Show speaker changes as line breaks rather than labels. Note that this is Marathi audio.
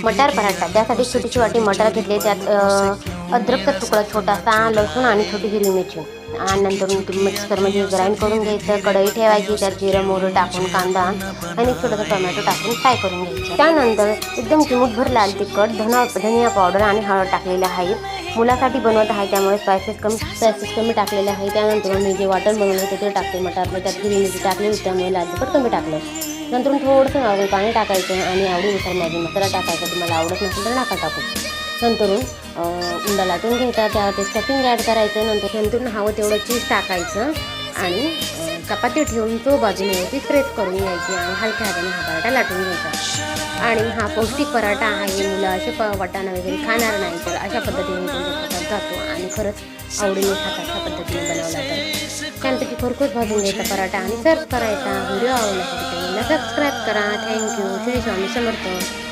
मटार पराठा, त्यासाठी छोटीशी वाटी मटार घेतले, त्यात अद्रकचा तुकडा छोटासा, लसूण आणि छोटी हिरवी मिरची आणि नंतर मिक्सरमध्ये ग्राइंड करून घ्यायचं. कढई ठेवायची, त्यात जिरं मोहरी टाकून कांदा आणि छोटासा टोमॅटो टाकून फ्राय करून घ्यायचं. त्यानंतर एकदम चिमूटभर लाल तिखट, धनिया पावडर आणि हळद टाकलेले आहे. मुलासाठी बनवत आहे त्यामुळे स्पायसेस कमी टाकलेले आहे. त्यानंतर मी जे वाटण बनवलं होतं ते टाकते मटारला, त्यात हिरवी मिरची टाकली होती त्यामुळे लाल तिखट कमी टाकलं. नंतर थोडंसं नॉर्मल पाणी टाकायचं आणि आवडीनुसार मॅगी मसाला टाकायचा, तुम्हाला आवडत नसेल तर नका टाकू. नंतर उंडा लाटून घ्यायचा, त्यावर स्टफिंग ॲड करायचं. नंतर हवं तेवढं चीज टाकायचं आणि चपाती ठेवून तो बाजूने याची प्रेस करून घ्यायची आणि हलक्या हाताने हा पराठा लाटून घ्यायचा. आणि हा पौष्टिक पराठा आहे, मुलं असे वाटाणा वगैरे खाणार नाही तर अशा पद्धतीने त्यांच्या पोटात जातो आणि खरंच आवडीने खातात अशा पद्धतीने बनवला तर. त्यानंतर खरखूस भाजून घ्यायचा पराठा आणि सर्व करायचा. व्हिडिओ आवडला तर चॅनलला सबस्क्राईब करा. थँक्यू. श्री स्वामी समर्थ.